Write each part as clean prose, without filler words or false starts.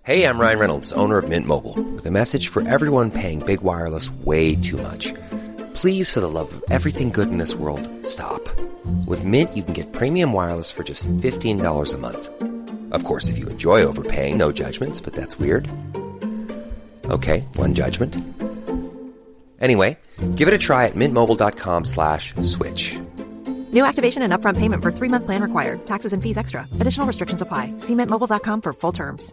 Hey, I'm Ryan Reynolds, owner of Mint Mobile, with a message for everyone paying big wireless way too much. Please, for the love of everything good in this world, stop. With Mint, you can get premium wireless for just $15 a month. Of course, if you enjoy overpaying, no judgments, but that's weird. Okay, one judgment. Anyway, give it a try at mintmobile.com/switch. New activation and upfront payment for 3-month plan required. Taxes and fees extra. Additional restrictions apply. See mintmobile.com for full terms.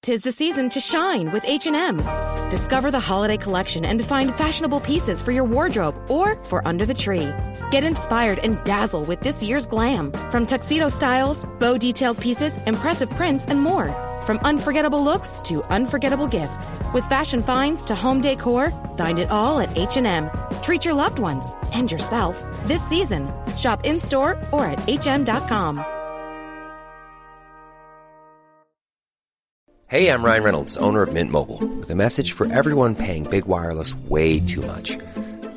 'Tis the season to shine with H&M. Discover the holiday collection and find fashionable pieces for your wardrobe or for under the tree. Get inspired and dazzle with this year's glam. From tuxedo styles, bow detailed pieces, impressive prints, and more. From unforgettable looks to unforgettable gifts. With fashion finds to home decor, find it all at H&M. Treat your loved ones and yourself this season. Shop in-store or at hm.com. Hey, I'm Ryan Reynolds, owner of Mint Mobile, with a message for everyone paying big wireless way too much.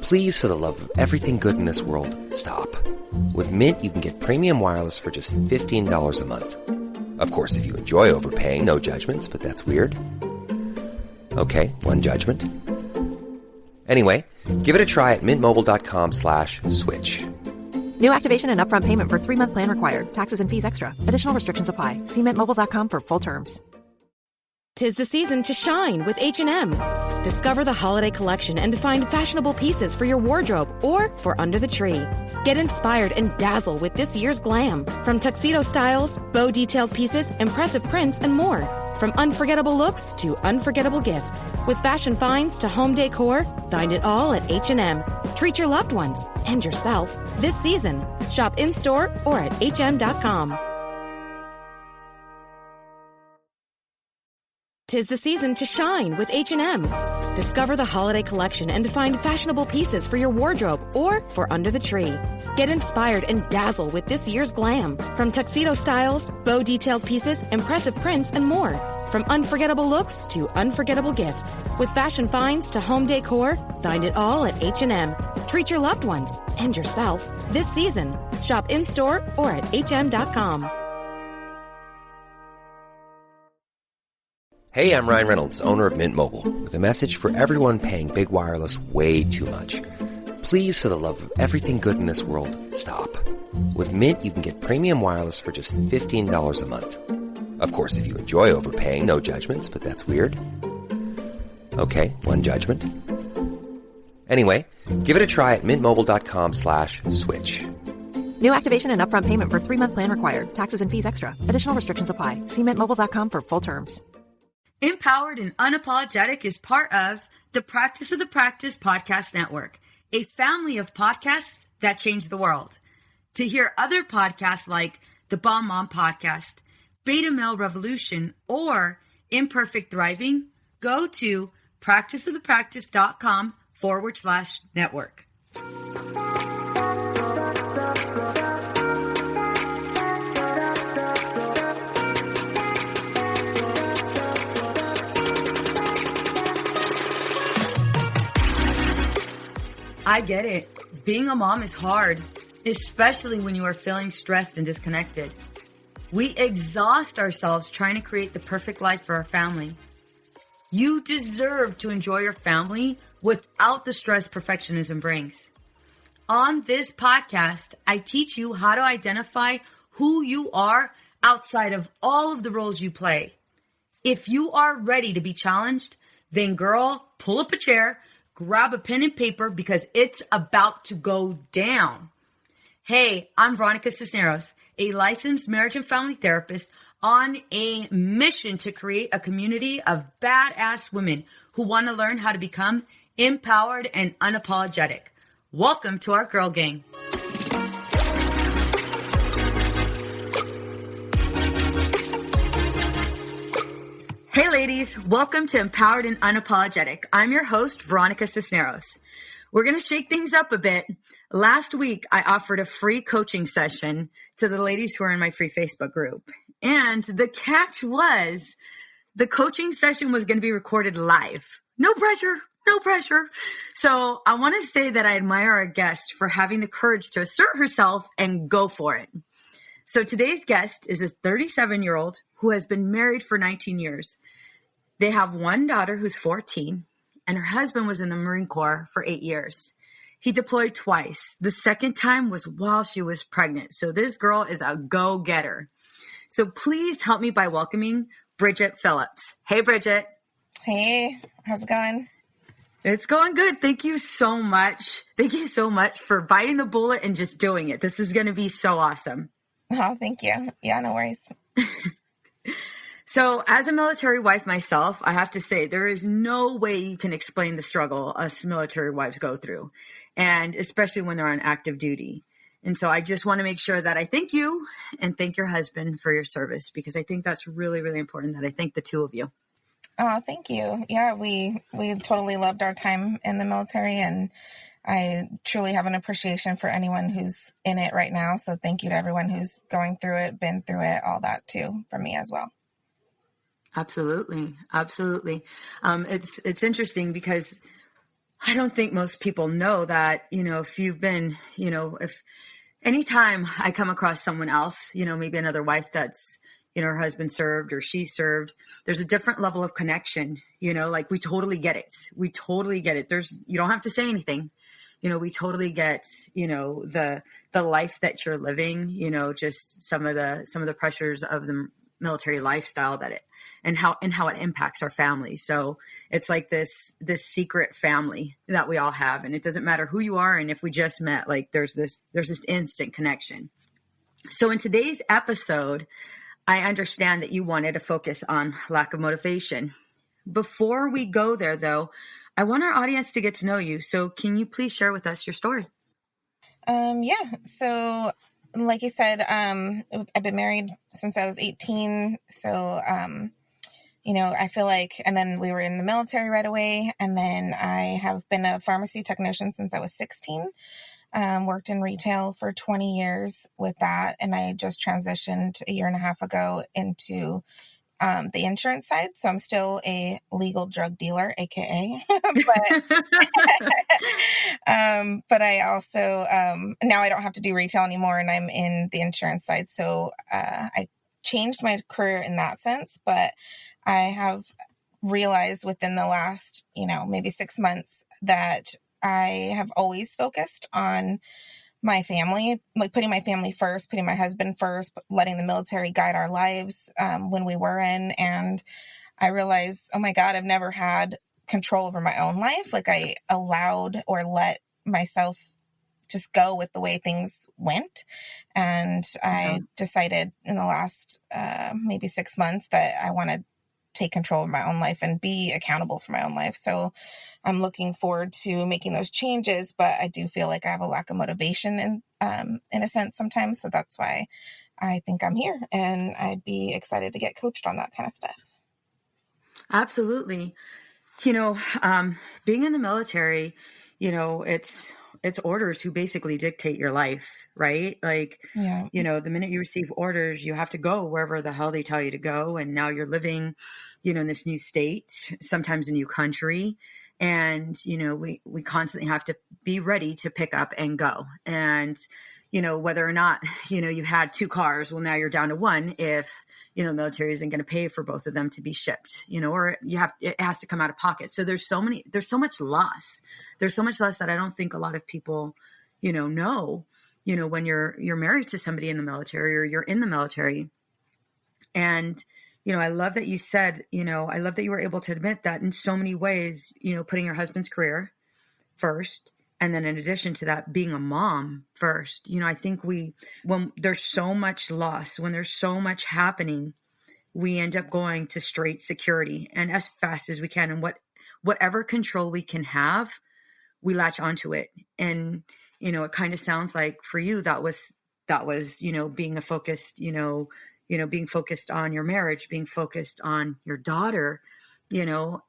Please, for the love of everything good in this world, stop. With Mint, you can get premium wireless for just $15 a month. Of course, if you enjoy overpaying, no judgments, but that's weird. Okay, one judgment. Anyway, give it a try at mintmobile.com/switch. New activation and upfront payment for 3-month plan required. Taxes and fees extra. Additional restrictions apply. See mintmobile.com for full terms. 'Tis the season to shine with H&M. Discover the holiday collection and find fashionable pieces for your wardrobe or for under the tree. Get inspired and dazzle with this year's glam. From tuxedo styles, bow detailed pieces, impressive prints, and more. From unforgettable looks to unforgettable gifts. With fashion finds to home decor, find it all at H&M. Treat your loved ones and yourself this season. Shop in-store or at hm.com. 'Tis the season to shine with H&M. Discover the holiday collection and find fashionable pieces for your wardrobe or for under the tree. Get inspired and dazzle with this year's glam. From tuxedo styles, bow detailed pieces, impressive prints, and more. From unforgettable looks to unforgettable gifts. With fashion finds to home decor, find it all at H&M. Treat your loved ones and yourself this season. Shop in-store or at hm.com. Hey, I'm Ryan Reynolds, owner of Mint Mobile, with a message for everyone paying big wireless way too much. Please, for the love of everything good in this world, stop. With Mint, you can get premium wireless for just $15 a month. Of course, if you enjoy overpaying, no judgments, but that's weird. Okay, one judgment. Anyway, give it a try at mintmobile.com/switch. New activation and upfront payment for 3-month plan required. Taxes and fees extra. Additional restrictions apply. See mintmobile.com for full terms. Empowered and Unapologetic is part of the Practice of the Practice Podcast Network, a family of podcasts that change the world. To hear other podcasts like the Bomb Mom Podcast, Beta Male Revolution, or Imperfect Thriving, go to practiceofthepractice.com/network. I get it. Being a mom is hard, especially when you are feeling stressed and disconnected. We exhaust ourselves trying to create the perfect life for our family. You deserve to enjoy your family without the stress perfectionism brings. On this podcast, I teach you how to identify who you are outside of all of the roles you play. If you are ready to be challenged, then girl, pull up a chair, grab a pen and paper because it's about to go down. Hey, I'm Veronica Cisneros, a licensed marriage and family therapist on a mission to create a community of badass women who want to learn how to become empowered and unapologetic. Welcome to our girl gang. Hey ladies, welcome to Empowered and Unapologetic. I'm your host, Veronica Cisneros. We're going to shake things up a bit. Last week, I offered a free coaching session to the ladies who are in my free Facebook group. And the catch was the coaching session was going to be recorded live. No pressure, no pressure. So I want to say that I admire our guest for having the courage to assert herself and go for it. So today's guest is a 37-year-old who has been married for 19 years. They have one daughter who's 14, and her husband was in the Marine Corps for 8 years. He deployed twice. The second time was while she was pregnant. So this girl is a go-getter. So please help me by welcoming Bridget Phillips. Hey, Bridget. Hey, how's it going? It's going good. Thank you so much. Thank you so much for biting the bullet and just doing it. This is going to be so awesome. Oh, thank you. Yeah, no worries. So as a military wife myself, I have to say there is no way you can explain the struggle us military wives go through, and especially when they're on active duty. And so I just want to make sure that I thank you and thank your husband for your service, because I think that's really, really important that I thank the two of you. Oh, thank you. Yeah, we totally loved our time in the military, and I truly have an appreciation for anyone who's in it right now. So thank you to everyone who's going through it, been through it, all that too, for me as well. Absolutely. Absolutely. It's interesting because I don't think most people know that, if you've been, if anytime I come across someone else, maybe another wife that's, her husband served or she served, there's a different level of connection, like we totally get it. We totally get it. You don't have to say anything. We totally get, the life that you're living, just some of the pressures of the military lifestyle and how it impacts our family. So it's like this secret family that we all have. And it doesn't matter who you are. And if we just met, like there's this instant connection. So in today's episode, I understand that you wanted to focus on lack of motivation. Before we go there though, I want our audience to get to know you. So can you please share with us your story? Yeah. So like you said, I've been married since I was 18. So, I feel like, and then we were in the military right away. And then I have been a pharmacy technician since I was 16, worked in retail for 20 years with that. And I just transitioned a year and a half ago into the insurance side. So I'm still a legal drug dealer, AKA, but I also, now I don't have to do retail anymore and I'm in the insurance side. So, I changed my career in that sense, but I have realized within the last, maybe 6 months that I have always focused on my family, like putting my family first, putting my husband first, letting the military guide our lives when we were in. And I realized, oh my God, I've never had control over my own life. Like I allowed or let myself just go with the way things went. And I decided in the last maybe 6 months that I want to take control of my own life and be accountable for my own life. So I'm looking forward to making those changes, but I do feel like I have a lack of motivation in a sense sometimes. So that's why I think I'm here, and I'd be excited to get coached on that kind of stuff. Absolutely. Being in the military, it's orders who basically dictate your life, right? Like, Yeah. The minute you receive orders, you have to go wherever the hell they tell you to go. And now you're living, in this new state, sometimes a new country. And, we constantly have to be ready to pick up and go. And, whether or not, you had 2 cars, well, now you're down to 1 if, the military isn't going to pay for both of them to be shipped, or it has to come out of pocket. So there's so much loss. There's so much loss that I don't think a lot of people, know, when you're married to somebody in the military or you're in the military. And, I love that you said, I love that you were able to admit that in so many ways, putting your husband's career first. And then in addition to that, being a mom first, I think when there's so much loss, when there's so much happening, we end up going to straight security and as fast as we can. And whatever control we can have, we latch onto it. And, it kind of sounds like for you, that was, being a focused, being focused on your marriage, being focused on your daughter,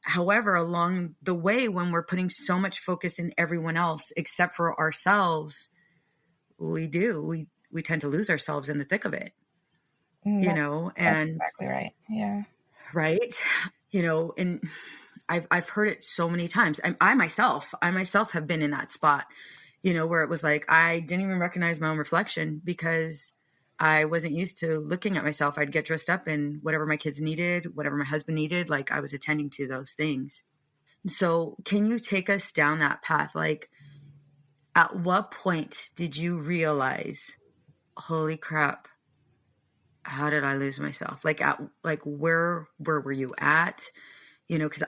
however, along the way, when we're putting so much focus in everyone else, except for ourselves, we tend to lose ourselves in the thick of it, and That's exactly right. Yeah. Right. And I've heard it so many times. I myself have been in that spot, where it was like, I didn't even recognize my own reflection because I wasn't used to looking at myself. I'd get dressed up in whatever my kids needed, whatever my husband needed. Like I was attending to those things. So can you take us down that path? Like at what point did you realize, holy crap, how did I lose myself? Like where were you at? Cause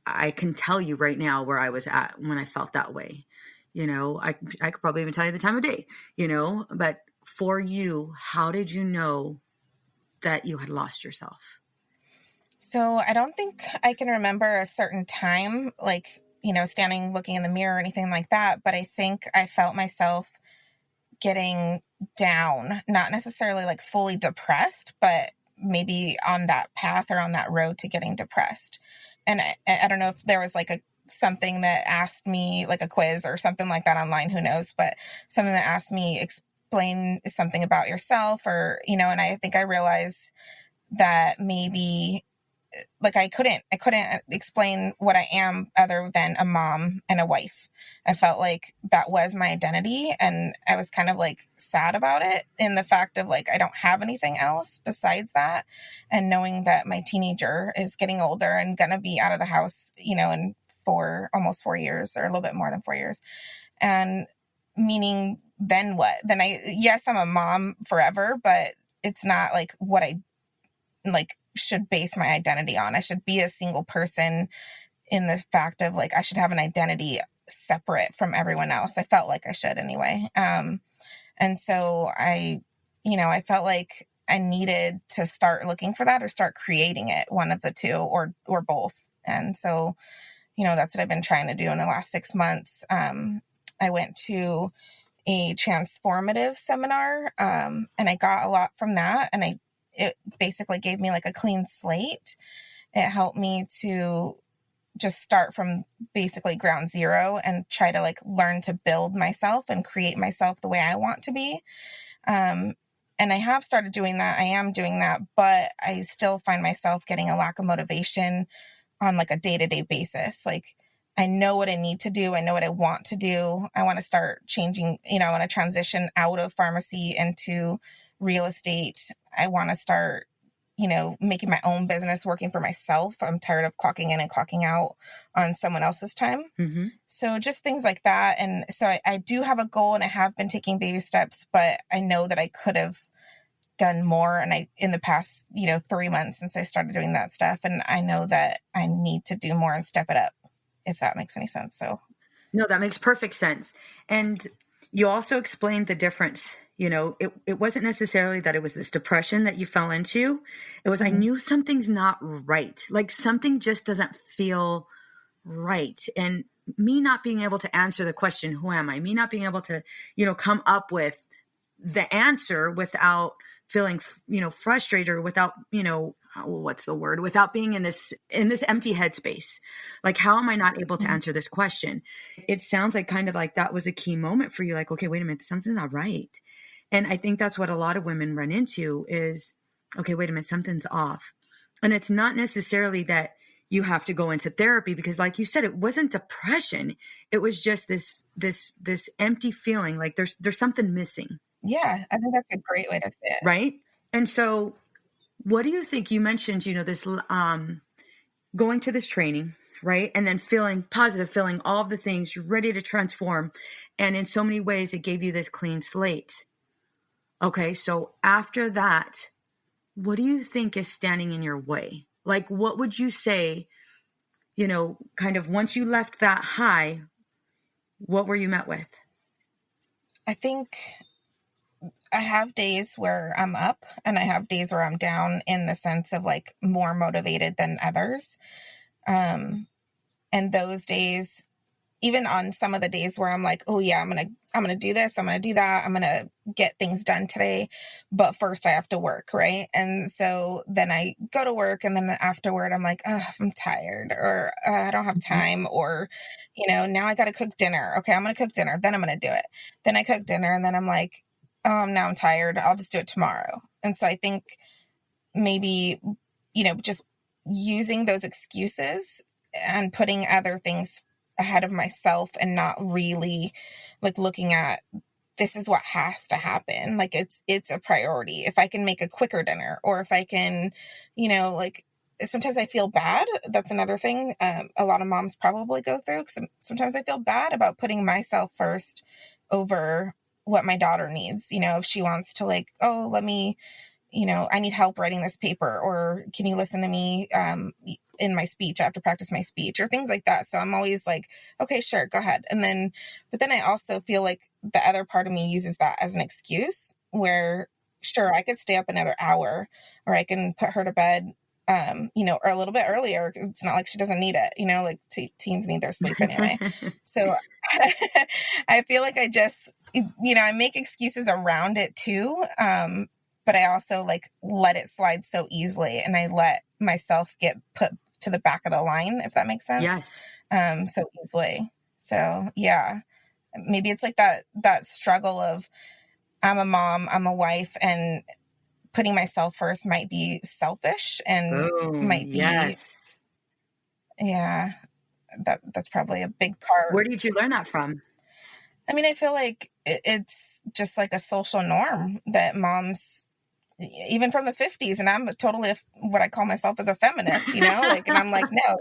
I can tell you right now where I was at when I felt that way. I could probably even tell you the time of day, but for you, how did you know that you had lost yourself? So I don't think I can remember a certain time, like, standing, looking in the mirror or anything like that. But I think I felt myself getting down, not necessarily like fully depressed, but maybe on that path or on that road to getting depressed. And I don't know if there was like something that asked me, like a quiz or something like that online, who knows, but something that asked me, explain something about yourself, or, and I think I realized that maybe like I couldn't explain what I am other than a mom and a wife. I felt like that was my identity, and I was kind of like sad about it, in the fact of like I don't have anything else besides that, and knowing that my teenager is getting older and gonna be out of the house, in almost 4 years, or a little bit more than 4 years. And meaning, then what? Then yes, I'm a mom forever, but it's not like what I like should base my identity on. I should be a single person, in the fact of like I should have an identity separate from everyone else. I felt like I should anyway. And so I felt like I needed to start looking for that, or start creating it, one of the two, or both. And so, that's what I've been trying to do in the last 6 months. I went to a transformative seminar, and I got a lot from that. And it basically gave me like a clean slate. It helped me to just start from basically ground zero and try to like learn to build myself and create myself the way I want to be. And I have started doing that. I am doing that, but I still find myself getting a lack of motivation on like a day-to-day basis. Like I know what I need to do. I know what I want to do. I want to start changing, I want to transition out of pharmacy into real estate. I want to start, making my own business, working for myself. I'm tired of clocking in and clocking out on someone else's time. Mm-hmm. So just things like that. And so I do have a goal, and I have been taking baby steps, but I know that I could have done more. And in the past, 3 months since I started doing that stuff. And I know that I need to do more and step it up, if that makes any sense. So. No, that makes perfect sense. And you also explained the difference. It wasn't necessarily that it was this depression that you fell into. It was, I knew something's not right. Like something just doesn't feel right. And me not being able to answer the question, who am I? Me not being able to, come up with the answer without feeling, frustrated, or without, what's the word? Without being in this empty headspace. Like, how am I not able to answer this question? It sounds like kind of like that was a key moment for you. Like, okay, wait a minute, something's not right. And I think that's what a lot of women run into is, okay, wait a minute, something's off. And it's not necessarily that you have to go into therapy, because like you said, it wasn't depression. It was just this empty feeling, like there's something missing. Yeah, I think that's a great way to say it. Right. And so what do you think? You mentioned, this going to this training, right? And then feeling positive, feeling all of the things, you're ready to transform. And in so many ways, it gave you this clean slate. Okay, so after that, what do you think is standing in your way? Like, what would you say, kind of once you left that high, what were you met with? I think I have days where I'm up, and I have days where I'm down, in the sense of like more motivated than others. And those days, even on some of the days where I'm like, oh yeah, I'm going to do this, I'm going to do that, I'm going to get things done today, but first I have to work, right? And so then I go to work, and then afterward I'm like, oh, I'm tired, or I don't have time, or, now I got to cook dinner. Okay, I'm going to cook dinner, then I'm going to do it. Then I cook dinner, and then I'm like, now I'm tired, I'll just do it tomorrow. And so I think maybe, just using those excuses and putting other things ahead of myself, and not really like looking at this is what has to happen. Like it's a priority. If I can make a quicker dinner, or if I can, like, sometimes I feel bad. That's another thing a lot of moms probably go through. Sometimes I feel bad about putting myself first over what my daughter needs. If she wants to, like, oh, let me, I need help writing this paper, or can you listen to me in my speech? I have to practice my speech, or things like that. So I'm always like, okay, sure, go ahead. But then I also feel like the other part of me uses that as an excuse where, sure, I could stay up another hour, or I can put her to bed, or a little bit earlier. It's not like she doesn't need it, like teens need their sleep anyway. So I feel like I just, I make excuses around it too. But I also like let it slide so easily, and I let myself get put to the back of the line, if that makes sense. Yes. So easily. So yeah, maybe it's like that struggle of I'm a mom, I'm a wife, and putting myself first might be selfish and might be, yes. Yeah, that's probably a big part. Where did you learn that from? I mean, I feel like it's just like a social norm that moms, even from the 50s, and I'm totally what I call myself as a feminist, like, and I'm like, no,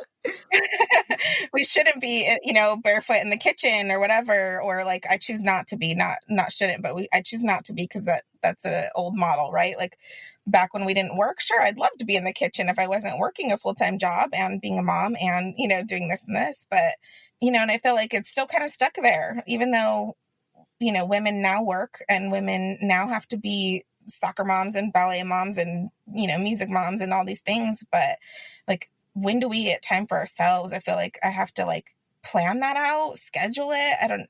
we shouldn't be, barefoot in the kitchen or whatever, or like, I choose not to be, not shouldn't, but I choose not to be, because that's an old model, right? Like back when we didn't work, sure, I'd love to be in the kitchen if I wasn't working a full-time job and being a mom and, doing this and this, but, and I feel like it's still kind of stuck there, even though, women now work and women now have to be soccer moms and ballet moms and, music moms and all these things. But like, when do we get time for ourselves? I feel like I have to like plan that out, schedule it. I don't,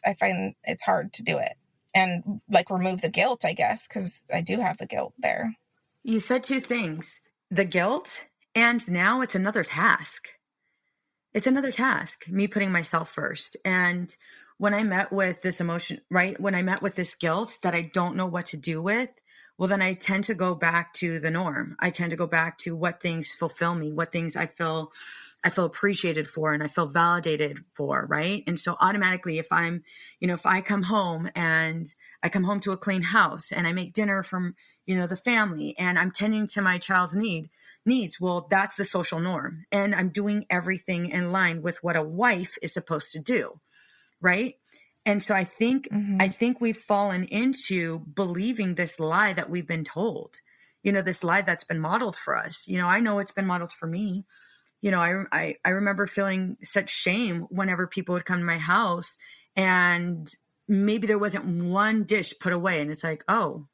I find it's hard to do it and like remove the guilt, I guess, because I do have the guilt there. You said two things, the guilt, and now it's another task. It's another task, me putting myself first. And when I met with this emotion, right? When I met with this guilt that I don't know what to do with, well, then I tend to go back to the norm. I tend to go back to what things fulfill me, what things I feel appreciated for and I feel validated for, right? And so automatically, if I'm, if I come home and I come home to a clean house and I make dinner from, the family, and I'm tending to my child's needs, well, that's the social norm. And I'm doing everything in line with what a wife is supposed to do. Right. And so I think we've fallen into believing this lie that we've been told, this lie that's been modeled for us. I know it's been modeled for me. I remember feeling such shame whenever people would come to my house and maybe there wasn't one dish put away. And it's like, oh,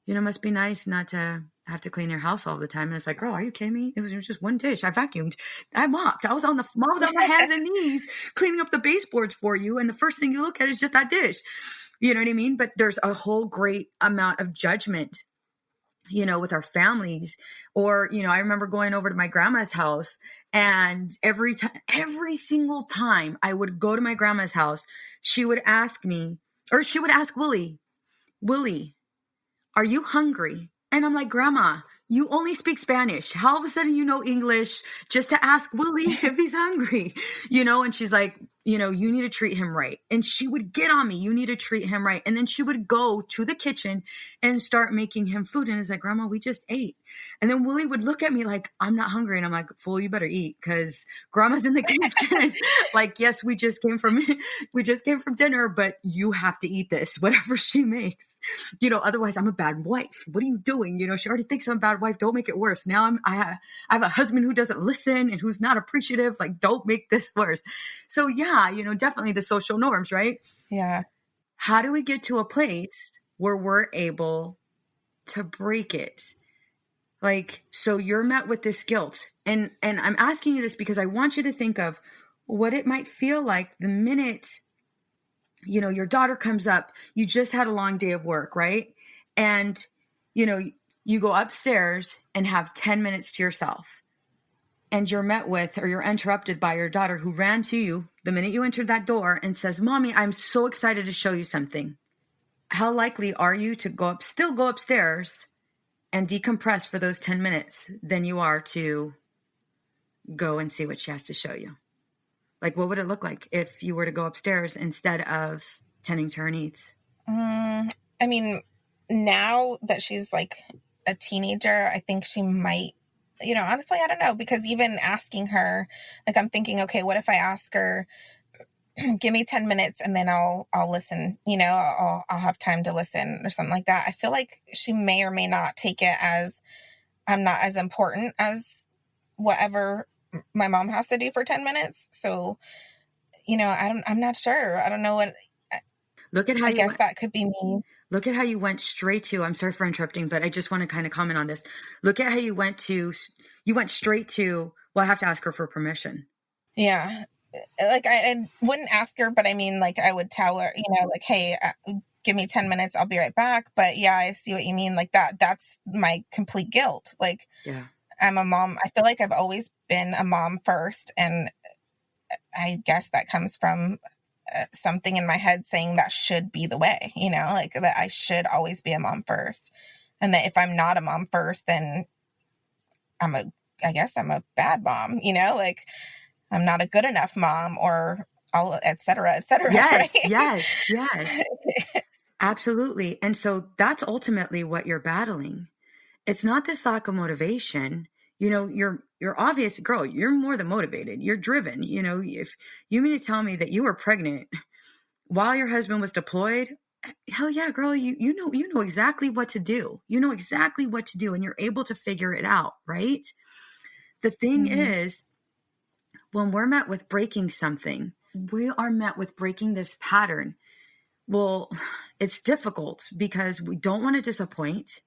must be nice not to have to clean your house all the time. And it's like, girl, are you kidding me? It was just one dish. I vacuumed. I mopped. I was on my hands and knees cleaning up the baseboards for you. And the first thing you look at is just that dish. You know what I mean? But there's a whole great amount of judgment, with our families. Or, I remember going over to my grandma's house, and every single time I would go to my grandma's house, she would ask me, or she would ask Willie, are you hungry? And I'm like, Grandma, you only speak Spanish. How all of a sudden you know English just to ask Willie if he's hungry, and she's like, you need to treat him right. And she would get on me, you need to treat him right. And then she would go to the kitchen and start making him food. And it's like, Grandma, we just ate. And then Willie would look at me like, I'm not hungry. And I'm like, fool, you better eat, because Grandma's in the kitchen. Like, yes, we just came from dinner, but you have to eat this, whatever she makes, otherwise I'm a bad wife. What are you doing? She already thinks I'm a bad wife. Don't make it worse. Now I have a husband who doesn't listen and who's not appreciative. Like, don't make this worse. So yeah, definitely the social norms, right? Yeah. How do we get to a place where we're able to break it? Like, so you're met with this guilt. And I'm asking you this because I want you to think of what it might feel like the minute, your daughter comes up, you just had a long day of work, right? And, you go upstairs and have 10 minutes to yourself. And you're met with, or you're interrupted by your daughter who ran to you the minute you entered that door and says, Mommy, I'm so excited to show you something. How likely are you to still go upstairs and decompress for those 10 minutes than you are to go and see what she has to show you? Like, what would it look like if you were to go upstairs instead of tending to her needs? I mean, now that she's like a teenager, I think she might, honestly, I don't know, because even asking her, like, I'm thinking, okay, what if I ask her, give me 10 minutes and then I'll listen, I'll have time to listen or something like that. I feel like she may or may not take it as I'm not as important as whatever my mom has to do for 10 minutes. So, I'm not sure. I don't know what, Look at how I guess that could be me. Look at how you went straight to, I'm sorry for interrupting, but I just want to kind of comment on this. Look at how you went straight to, well, I have to ask her for permission. Yeah. Like I wouldn't ask her, but I mean, like I would tell her, like, hey, give me 10 minutes. I'll be right back. But yeah, I see what you mean. Like that's my complete guilt. Like, yeah, I'm a mom. I feel like I've always been a mom first. And I guess that comes from something in my head saying that should be the way, like that I should always be a mom first. And that if I'm not a mom first, then I guess I'm a bad mom, like I'm not a good enough mom or all, et cetera, et cetera. Yes, right? yes. Absolutely. And so that's ultimately what you're battling. It's not this lack of motivation. You're obvious, girl, you're more than motivated. You're driven. If you mean to tell me that you were pregnant while your husband was deployed, hell yeah, girl, you know exactly what to do. You know exactly what to do and you're able to figure it out, right? The thing is, when we're met with breaking something, we are met with breaking this pattern. Well, it's difficult because we don't want to disappoint.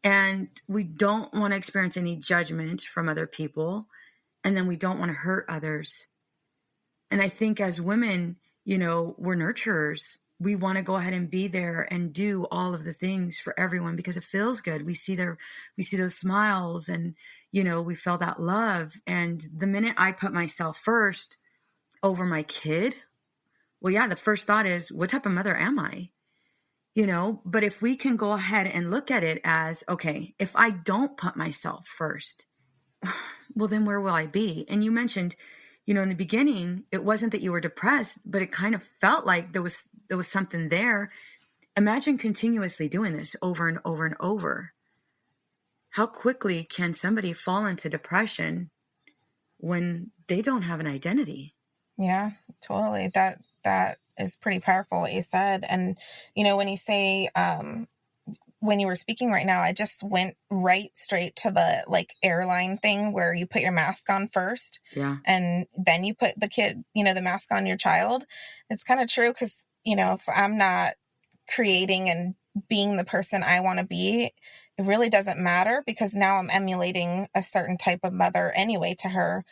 And we don't want to experience any judgment from other people. And then we don't want to hurt others. And I think as women, we're nurturers. We want to go ahead and be there and do all of the things for everyone because it feels good. We see those smiles and, we feel that love. And the minute I put myself first over my kid, well, yeah, the first thought is, what type of mother am I? But if we can go ahead and look at it as, okay, if I don't put myself first, well, then where will I be? And you mentioned, in the beginning, it wasn't that you were depressed, but it kind of felt like there was something there. Imagine continuously doing this over and over and over. How quickly can somebody fall into depression when they don't have an identity? Yeah, totally. That is pretty powerful what you said. And, when you say, when you were speaking right now, I just went right straight to the like airline thing where you put your mask on first. Yeah. And then you put the kid, the mask on your child. It's kind of true. Cause if I'm not creating and being the person I want to be, it really doesn't matter because now I'm emulating a certain type of mother anyway to her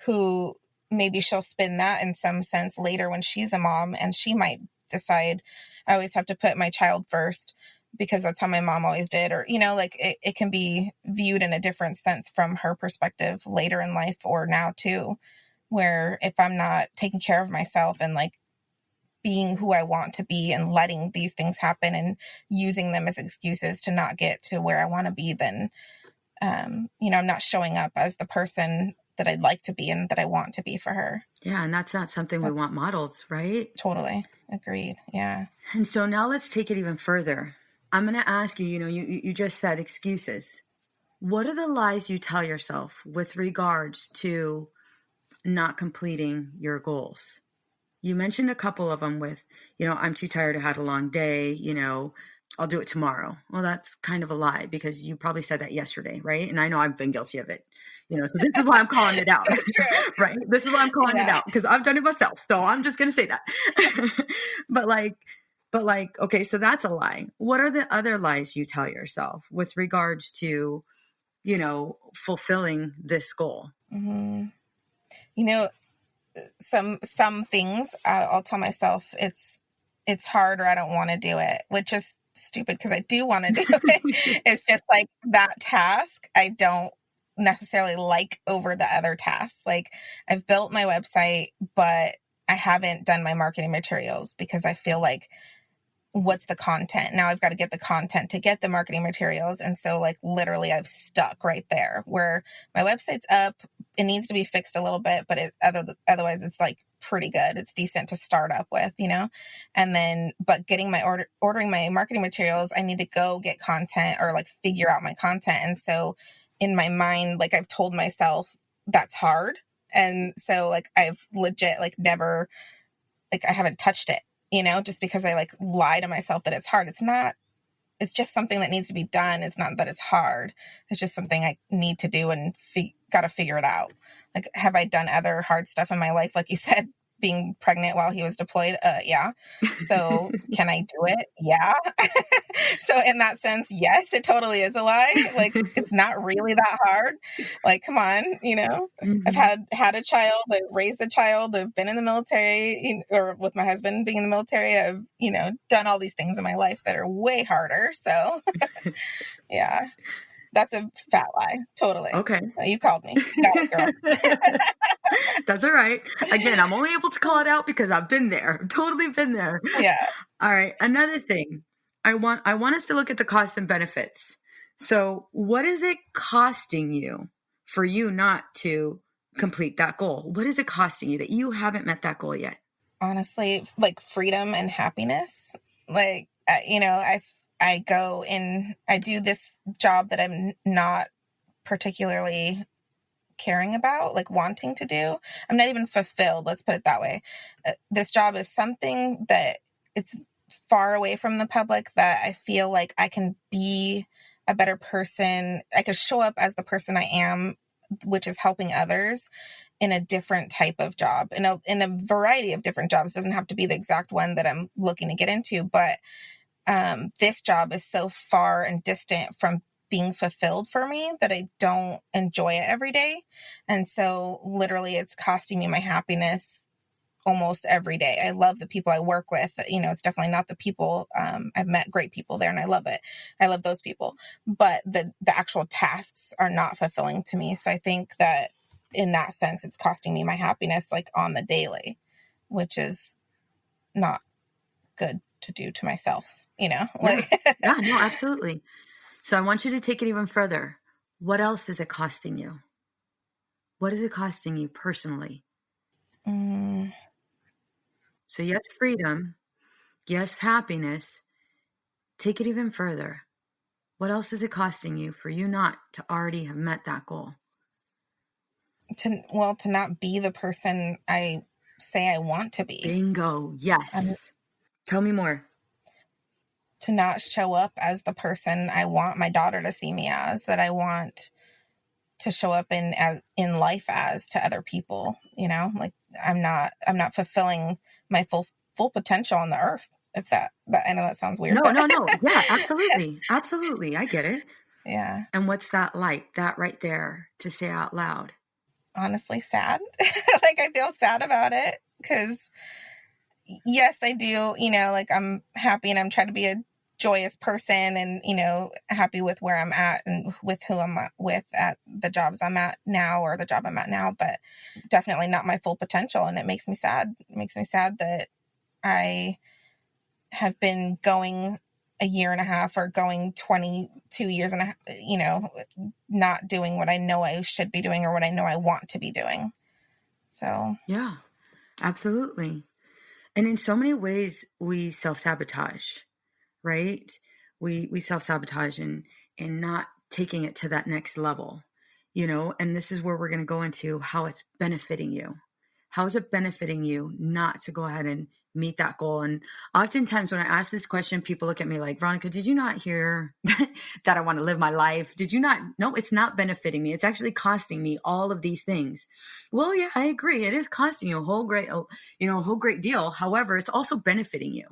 who maybe she'll spin that in some sense later when she's a mom and she might decide I always have to put my child first because that's how my mom always did. Or, like it can be viewed in a different sense from her perspective later in life or now too, where if I'm not taking care of myself and like being who I want to be and letting these things happen and using them as excuses to not get to where I want to be, then, I'm not showing up as the person that I'd like to be and that I want to be for her. Yeah. And that's not something we want modeled, right? Totally. Agreed. Yeah. And so now let's take it even further. I'm going to ask you, you just said excuses. What are the lies you tell yourself with regards to not completing your goals? You mentioned a couple of them with, I'm too tired, I had a long day, I'll do it tomorrow. Well, that's kind of a lie because you probably said that yesterday, right? And I know I've been guilty of it, so this is why I'm calling it out, right? This is why I'm calling it out because I've done it myself. So I'm just going to say that. But like, okay, so that's a lie. What are the other lies you tell yourself with regards to, fulfilling this goal? Mm-hmm. Some things I'll tell myself it's hard or I don't want to do it, which is stupid because I do want to do it. It's just like that task I don't necessarily like over the other tasks. Like I've built my website, but I haven't done my marketing materials because I feel like what's the content? Now I've got to get the content to get the marketing materials. And so like literally I've stuck right there where my website's up. It needs to be fixed a little bit, but otherwise it's like pretty good. It's decent to start up with, and then, but getting my ordering my marketing materials, I need to go get content or like figure out my content. And so in my mind, like I've told myself that's hard. And so like I've legit like never, like I haven't touched it, just because I like lie to myself that it's hard. It's not. It's just something that needs to be done. It's not that it's hard. It's just something I need to do and got to figure it out. Like, have I done other hard stuff in my life? Like you said, being pregnant while he was deployed. Yeah. So can I do it? Yeah. So in that sense, yes, it totally is a lie. Like it's not really that hard. Like, come on, I've had a child, I've raised a child, I've been in the military, or with my husband being in the military. I've, done all these things in my life that are way harder. So yeah, that's a fat lie. Totally. Okay. You called me. Got it, girl. That's all right. Again, I'm only able to call it out because I've been there. I've totally been there. Yeah. All right. Another thing. I want us to look at the costs and benefits. So what is it costing you for you not to complete that goal? What is it costing you that you haven't met that goal yet? Honestly, like freedom and happiness. Like, I go in, I do this job that I'm not particularly caring about, like wanting to do. I'm not even fulfilled. Let's put it that way. This job is something that it's far away from the public, that I feel like I can be a better person. I could show up as the person I am, which is helping others, in a different type of job, in a variety of different jobs. It doesn't have to be the exact one that I'm looking to get into, but this job is so far and distant from being fulfilled for me that I don't enjoy it every day. And so literally it's costing me my happiness almost every day. I love the people I work with. It's definitely not the people, I've met great people there and I love it. I love those people, but the actual tasks are not fulfilling to me. So I think that in that sense, it's costing me my happiness, like on the daily, which is not good to do to myself, like, yeah, no, absolutely. So I want you to take it even further. What else is it costing you? What is it costing you personally? So yes, freedom. Yes, happiness. Take it even further. What else is it costing you for you not to already have met that goal? To not be the person I say I want to be. Bingo. Yes. Tell me more. To not show up as the person I want my daughter to see me as, that I want to show up in life as, to other people, like I'm not fulfilling my full potential on the earth. If that I know that sounds weird. No. Yeah, absolutely. Absolutely. I get it. Yeah. And what's that like, that right there to say out loud? Honestly, sad. Like I feel sad about it because yes, I do, like I'm happy and I'm trying to be a joyous person and, happy with where I'm at and with who I'm with at the jobs I'm at now, or the job I'm at now, but definitely not my full potential. And it makes me sad. It makes me sad that I have been going a year and a half or going 22 years and a half, not doing what I know I should be doing or what I know I want to be doing. So, yeah, absolutely. And in so many ways we self-sabotage, right? We self-sabotage and not taking it to that next level, and this is where we're going to go into how it's benefiting you. How is it benefiting you not to go ahead and meet that goal? And oftentimes when I ask this question, people look at me like, Veronica, did you not hear that I want to live my life? Did you not? No, it's not benefiting me. It's actually costing me all of these things. Well, yeah, I agree. It is costing you a whole great deal. However, it's also benefiting you.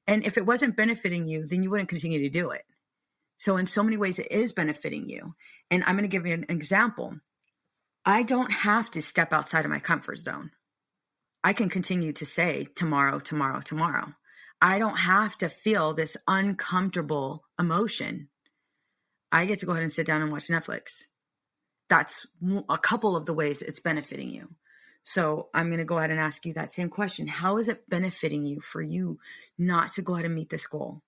And if it wasn't benefiting you, then you wouldn't continue to do it. So in so many ways, it is benefiting you. And I'm going to give you an example. I don't have to step outside of my comfort zone. I can continue to say tomorrow, tomorrow, tomorrow. I don't have to feel this uncomfortable emotion. I get to go ahead and sit down and watch Netflix. That's a couple of the ways it's benefiting you. So I'm going to go ahead and ask you that same question. How is it benefiting you for you not to go ahead and meet this goal?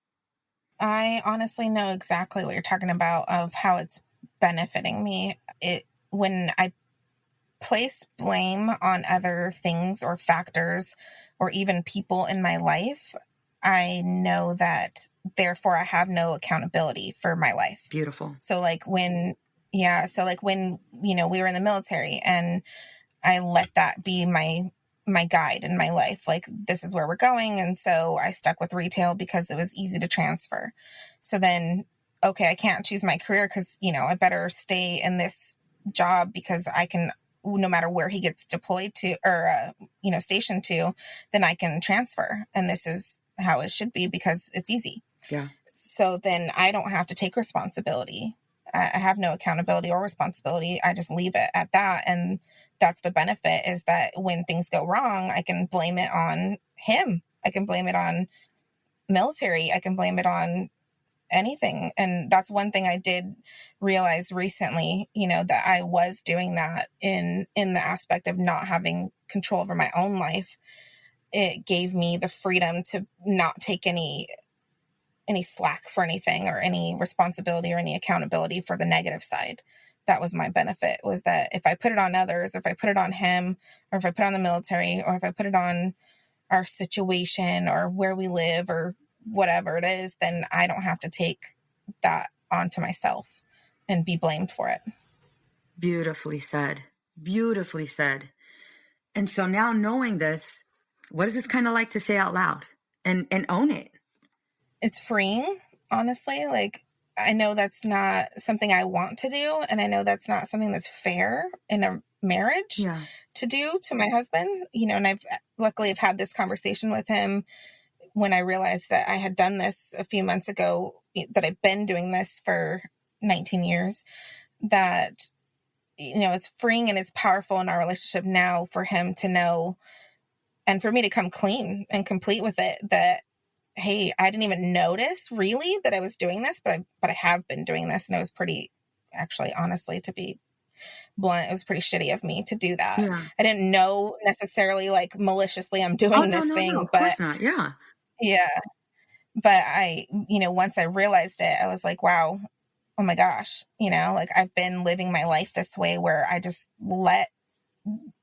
I honestly know exactly what you're talking about, of how it's benefiting me. When I place blame on other things or factors or even people in my life, I know that therefore I have no accountability for my life. Beautiful. So like when, you know, we were in the military and I let that be my guide in my life. Like, this is where we're going. And so I stuck with retail because it was easy to transfer. So then, okay, I can't choose my career because, you know, I better stay in this job because I can, no matter where he gets deployed to or, you know, stationed to, then I can transfer. And this is how it should be because it's easy. Yeah. So then I don't have to take responsibility. I have no accountability or responsibility. I just leave it at that. And that's the benefit, is that when things go wrong, I can blame it on him. I can blame it on military. I can blame it on anything. And that's one thing I did realize recently, you know, that I was doing that in the aspect of not having control over my own life. It gave me the freedom to not take any slack for anything or any responsibility or any accountability for the negative side. That was my benefit, was that if I put it on others, if I put it on him, or if I put it on the military, or if I put it on our situation or where we live or whatever it is, then I don't have to take that onto myself and be blamed for it. Beautifully said. Beautifully said. And so now, knowing this, what is this kind of like to say out loud and own it? It's freeing, honestly. Like, I know that's not something I want to do. And I know that's not something that's fair in a marriage to do to my husband, you know, and I've had this conversation with him when I realized that I had done this a few months ago, that I've been doing this for 19 years, that, you know, it's freeing and it's powerful in our relationship now for him to know, and for me to come clean and complete with it, that, hey, I didn't even notice really that I was doing this, but I have been doing this. And it was pretty, actually, honestly, to be blunt, it was pretty shitty of me to do that. Yeah. I didn't know necessarily, like, maliciously I'm doing this thing, no, of but course not. Yeah. Yeah. But I, you know, once I realized it, I was like, wow, oh my gosh, you know, like, I've been living my life this way where I just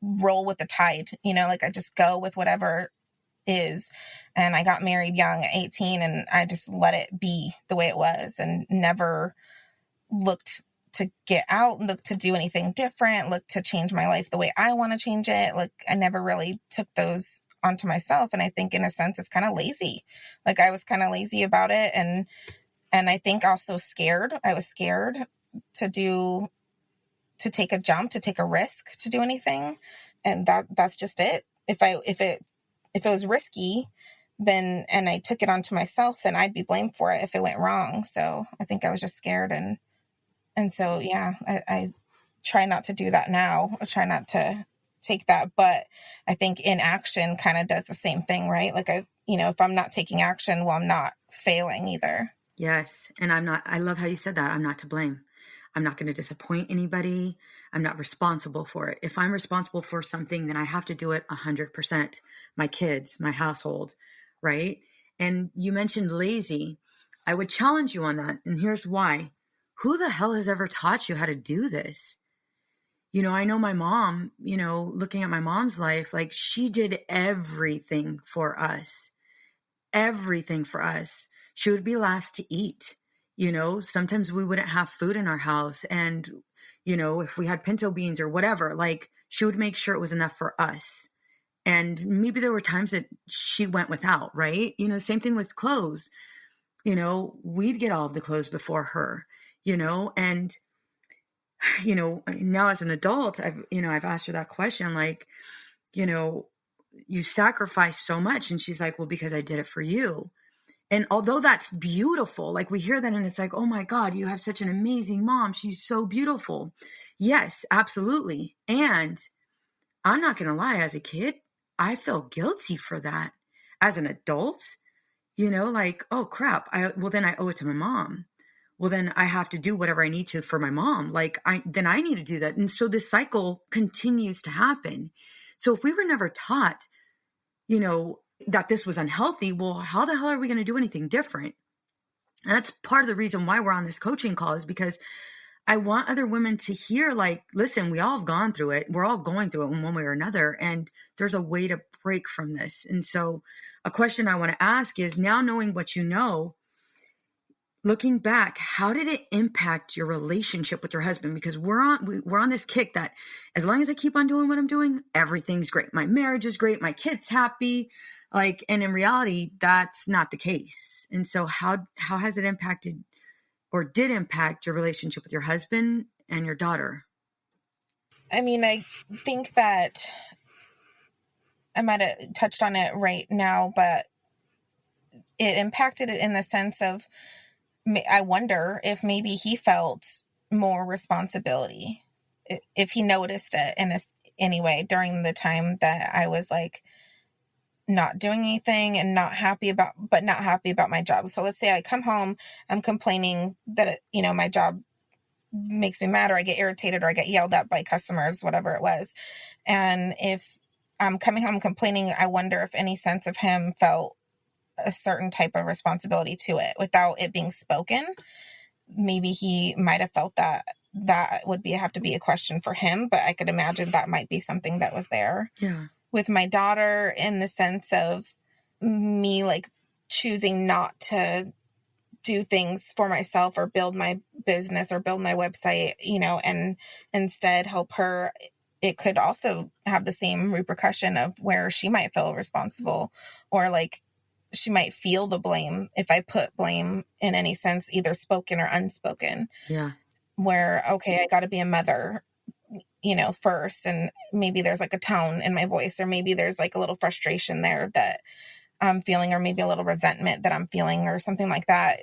roll with the tide, you know, like, I just go with whatever is. And I got married young at 18 and I just let it be the way it was and never looked to get out, looked to do anything different, looked to change my life the way I want to change it. Like, I never really took those onto myself. And I think in a sense it's kind of lazy. Like, I was kind of lazy about it. And I think also scared. I was scared to take a jump, to take a risk, to do anything. And that's just it. If it was risky, then, and I took it onto myself, then I'd be blamed for it if it went wrong. So I think I was just scared. And so, yeah, I try not to do that now. I try not to take that, but I think inaction kind of does the same thing, right? Like, if I'm not taking action, well, I'm not failing either. Yes. And I love how you said that. I'm not to blame. I'm not going to disappoint anybody. I'm not responsible for it. If I'm responsible for something, then I have to do it 100%. My kids, my household, right? And you mentioned lazy. I would challenge you on that. And here's why. Who the hell has ever taught you how to do this? You know, I know my mom, you know, looking at my mom's life, like, she did everything for us. Everything for us. She would be last to eat. You know, sometimes we wouldn't have food in our house. And, you know, if we had pinto beans or whatever, like, she would make sure it was enough for us. And maybe there were times that she went without, right? You know, same thing with clothes. You know, we'd get all of the clothes before her, you know, and, you know, now as an adult, I've asked her that question, like, you know, you sacrifice so much. And she's like, well, because I did it for you. And although that's beautiful, like, we hear that and it's like, oh my God, you have such an amazing mom. She's so beautiful. Yes, absolutely. And I'm not going to lie, as a kid, I feel guilty for that. As an adult, you know, like, oh crap. Then I owe it to my mom. Well, then I have to do whatever I need to for my mom. Like, then I need to do that. And so this cycle continues to happen. So if we were never taught, you know, that this was unhealthy, well, how the hell are we going to do anything different? And that's part of the reason why we're on this coaching call, is because I want other women to hear, like, listen, we all have gone through it. We're all going through it in one way or another. And there's a way to break from this. And so a question I want to ask is, now knowing what you know, looking back, how did it impact your relationship with your husband? Because we're on this kick that as long as I keep on doing what I'm doing, everything's great. My marriage is great. My kid's happy. Like, and in reality, that's not the case. And so how has it impacted or did impact your relationship with your husband and your daughter? I mean, I think that I might have touched on it right now, but it impacted it in the sense of, I wonder if maybe he felt more responsibility, if he noticed it in any way during the time that I was like not doing anything and not happy about my job. So let's say I come home, I'm complaining that, my job makes me mad, or I get irritated, or I get yelled at by customers, whatever it was. And if I'm coming home complaining, I wonder if any sense of him felt a certain type of responsibility to it without it being spoken. Maybe he might have felt that would have to be a question for him, but I could imagine that might be something that was there. Yeah. With my daughter, in the sense of me like choosing not to do things for myself or build my business or build my website, and instead help her, it could also have the same repercussion of where she might feel responsible, or like she might feel the blame if I put blame in any sense, either spoken or unspoken. Yeah. Where, okay, I got to be a mother, first. And maybe there's like a tone in my voice, or maybe there's like a little frustration there that I'm feeling, or maybe a little resentment that I'm feeling, or something like that.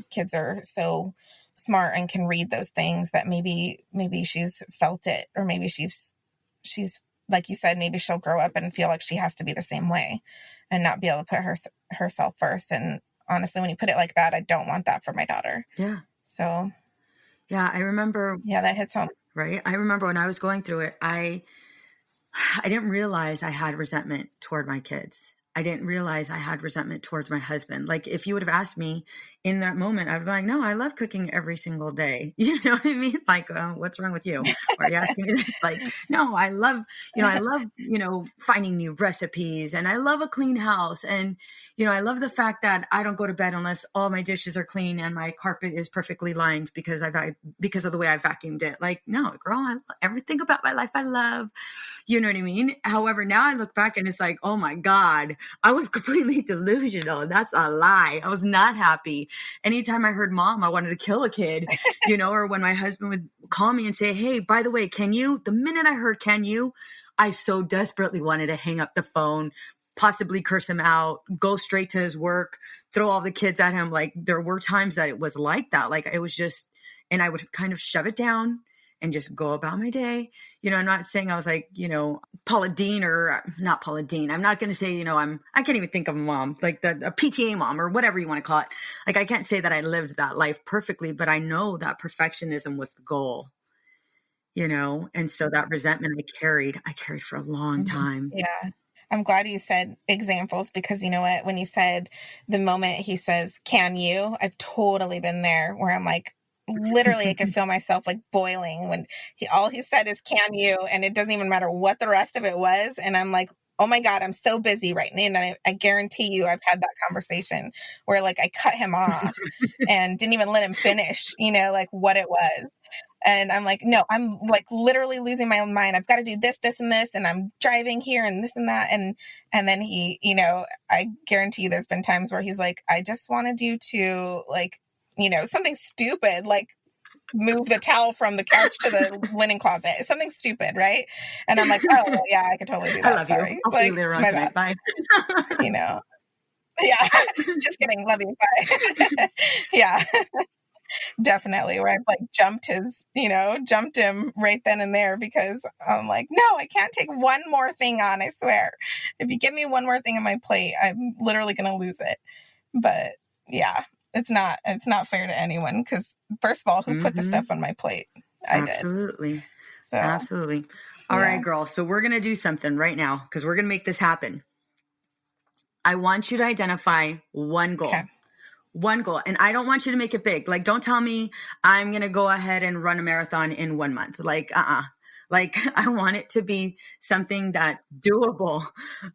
Kids are so smart and can read those things that maybe she's felt it, or maybe she's like you said, maybe she'll grow up and feel like she has to be the same way and not be able to put herself first. And honestly, when you put it like that, I don't want that for my daughter. Yeah. So yeah, I remember. Yeah, that hits home. Right. I remember when I was going through it, I didn't realize I had resentment toward my kids. I didn't realize I had resentment towards my husband. Like, if you would have asked me in that moment, I'd be like, no, I love cooking every single day. You know what I mean? Like, what's wrong with you? Or are you asking me this? Like, no, I love, finding new recipes, and I love a clean house. And, I love the fact that I don't go to bed unless all my dishes are clean and my carpet is perfectly lined because of the way I vacuumed it. Like, no, girl, everything about my life I love. You know what I mean? However, now I look back and it's like, oh my God, I was completely delusional. That's a lie. I was not happy. Anytime I heard mom, I wanted to kill a kid, or when my husband would call me and say, hey, by the way, can you? The minute I heard, can you? I so desperately wanted to hang up the phone, possibly curse him out, go straight to his work, throw all the kids at him. Like, there were times that it was like that. Like, it was just, and I would kind of shove it down and just go about my day. I'm not saying I was like, Paula Deen, or not Paula Deen. I'm not going to say, I can't even think of a mom, like a PTA mom or whatever you want to call it. Like, I can't say that I lived that life perfectly, but I know that perfectionism was the goal, and so that resentment I carried for a long time. Yeah. I'm glad you said examples, because you know what, when you said the moment he says, can you, I've totally been there, where I'm like, literally, I could feel myself like boiling when all he said is, can you? And it doesn't even matter what the rest of it was. And I'm like, oh my God, I'm so busy right now. And I guarantee you I've had that conversation where like I cut him off and didn't even let him finish, like what it was. And I'm like, no, I'm like literally losing my own mind. I've got to do this, this, and this. And I'm driving here and this and that. And then he, I guarantee you there's been times where he's like, I just wanted you to like, something stupid, like move the towel from the couch to the linen closet. Something stupid, right? And I'm like, oh, well, yeah, I could totally do that. I love Sorry. you. I'll see you later on tonight. Bye. Yeah, just kidding. Love you. Bye. Yeah. Definitely, where I've like jumped him right then and there, because I'm like, no, I can't take one more thing on, I swear. If you give me one more thing on my plate, I'm literally going to lose it. But yeah, it's not fair to anyone, because first of all, who put the stuff on my plate? I did. Absolutely. So, absolutely. All right, girl. So we're going to do something right now, because we're going to make this happen. I want you to identify one goal. Okay. One goal. And I don't want you to make it big. Like, don't tell me I'm going to go ahead and run a marathon in 1 month. Like, Like, I want it to be something that's doable.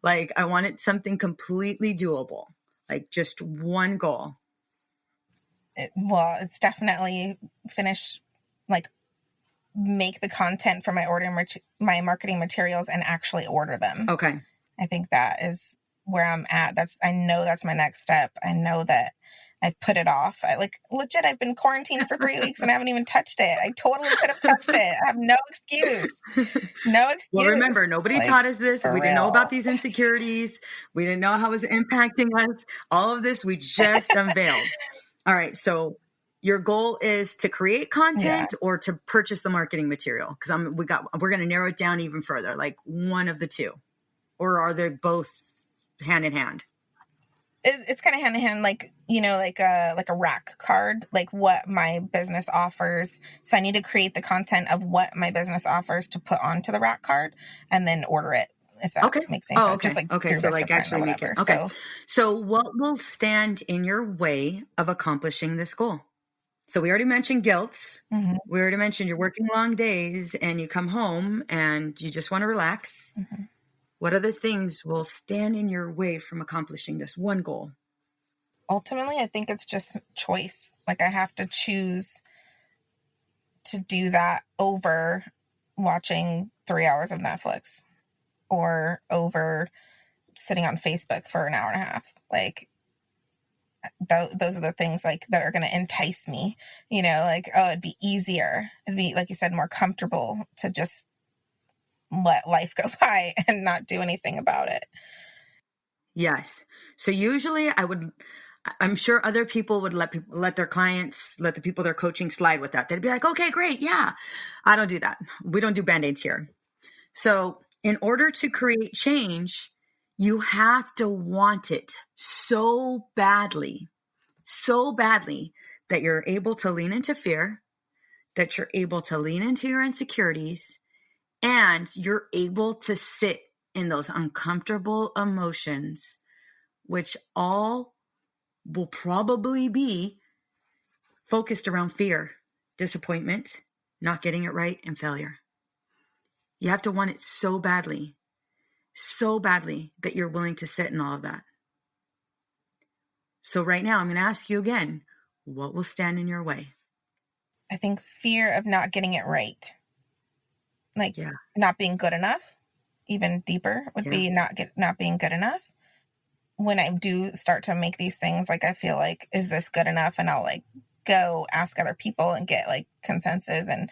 Like, I want it something completely doable. Like, just one goal. It's definitely finish, like, make the content for my my marketing materials and actually order them. Okay. I think that is where I'm at. I know that's my next step. I know that I've put it off. I've been quarantined for 3 weeks and I haven't even touched it. I totally could have touched it. I have no excuse. No excuse. Well, remember, nobody taught us this. We didn't know about these insecurities. We didn't know how it was impacting us. All of this, we just unveiled. All right. So your goal is to create content or to purchase the marketing material? Because we're going to narrow it down even further, like one of the two. Or are they both hand in hand? It's kind of hand in hand, like a rack card, like what my business offers. So I need to create the content of what my business offers to put onto the rack card and then order it, if that makes sense. Okay. Just so like actually make it. Okay. So what will stand in your way of accomplishing this goal? So we already mentioned guilt. Mm-hmm. We already mentioned you're working long days and you come home and you just want to relax. Mm-hmm. What other things will stand in your way from accomplishing this one goal? Ultimately, I think it's just choice. Like, I have to choose to do that over watching 3 hours of Netflix or over sitting on Facebook for an hour and a half. Like, those are the things like that are going to entice me, it'd be easier. It'd be, like you said, more comfortable to just let life go by and not do anything about it. Yes. So usually I'm sure other people would let their clients, let the people they're coaching slide with that. They'd be like, okay, great. Yeah. I don't do that. We don't do Band-Aids here. So in order to create change, you have to want it so badly that you're able to lean into fear, that you're able to lean into your insecurities, and you're able to sit in those uncomfortable emotions, which all will probably be focused around fear, disappointment, not getting it right, and failure. You have to want it so badly that you're willing to sit in all of that. So right now, I'm going to ask you again, what will stand in your way? I think fear of not getting it right. Like not being good enough, even deeper would be not being good enough. When I do start to make these things, like I feel like, is this good enough? And I'll like go ask other people and get like consensus and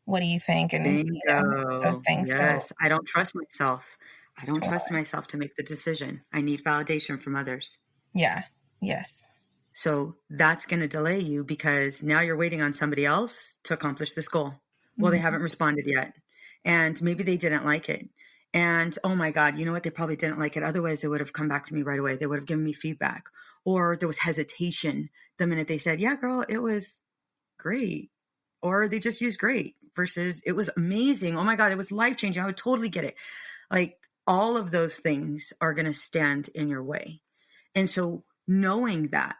what do you think? And those things. Yes. So, I don't trust myself. I don't trust myself to make the decision. I need validation from others. Yeah. Yes. So that's going to delay you because now you're waiting on somebody else to accomplish this goal. Well, they haven't responded yet. And maybe they didn't like it. And oh my God, you know what? They probably didn't like it. Otherwise, they would have come back to me right away. They would have given me feedback. Or there was hesitation the minute they said, yeah, girl, it was great. Or they just used great versus it was amazing. Oh my God, it was life-changing. I would totally get it. Like all of those things are going to stand in your way. And so knowing that,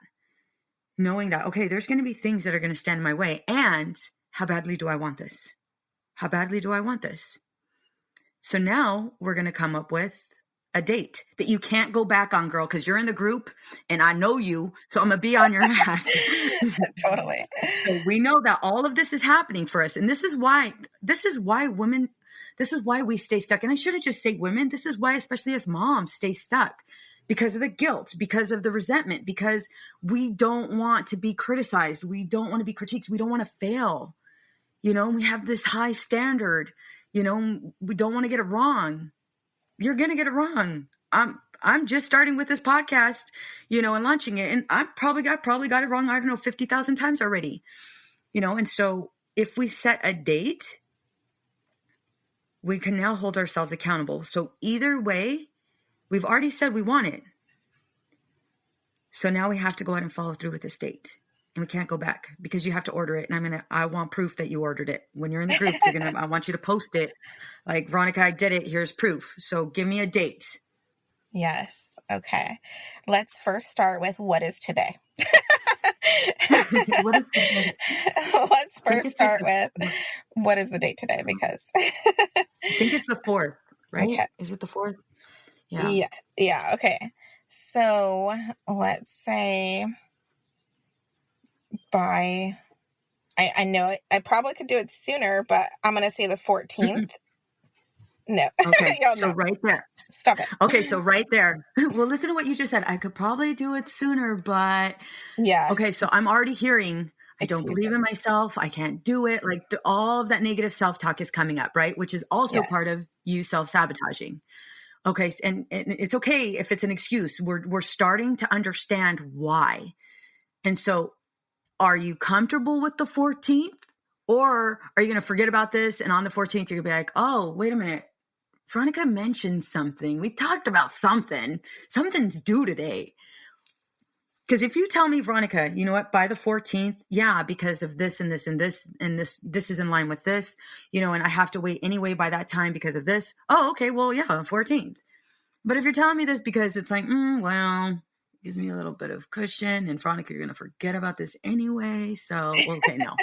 okay, there's going to be things that are going to stand in my way. And how badly do I want this? How badly do I want this? So now we're going to come up with a date that you can't go back on, girl, because you're in the group and I know you. So I'm going to be on your ass. Totally. So we know that all of this is happening for us. And this is why we stay stuck. And I shouldn't just say women. This is why, especially as moms, stay stuck because of the guilt, because of the resentment, because we don't want to be criticized. We don't want to be critiqued. We don't want to fail. We have this high standard, we don't want to get it wrong. You're going to get it wrong. I'm just starting with this podcast, and launching it. And I probably got it wrong. I don't know, 50,000 times already, and so if we set a date, we can now hold ourselves accountable. So either way, we've already said we want it. So now we have to go ahead and follow through with this date. And we can't go back because you have to order it. And I want proof that you ordered it. When you're in the group, I want you to post it. Like, Veronica, I did it. Here's proof. So give me a date. Yes. Okay. Let's first start with what is today. What is the date? Let's I think first it's like start with what is the date today? Because I think it's the 4th, right? okay. Is it the 4th? Yeah. Yeah. Yeah. Okay. So let's say by, I know I probably could do it sooner, but I'm going to say the 14th. No. Okay. Y'all So know. right there. Stop it. Okay. So right there. Well, listen to what you just said. I could probably do it sooner, but Yeah. okay. So I'm already hearing, I don't Excuse believe me. in myself. I can't do it. Like all of that negative self-talk is coming up, right? Which is also Yeah. part of you self-sabotaging. Okay. And it's okay if it's an excuse. We're starting to understand why. And so are you comfortable with the 14th? Or are you going to forget about this? And on the 14th, you're going to be like, oh, wait a minute. Veronica mentioned something. We talked about something. Something's due today. Because if you tell me, Veronica, you know what, by the 14th, yeah, because of this and this and this and this is in line with this, and I have to wait anyway by that time because of this. Oh, okay, well, yeah, the 14th. But if you're telling me this because it's like, well, gives me a little bit of cushion, and Veronica, you're going to forget about this anyway. So, okay, no.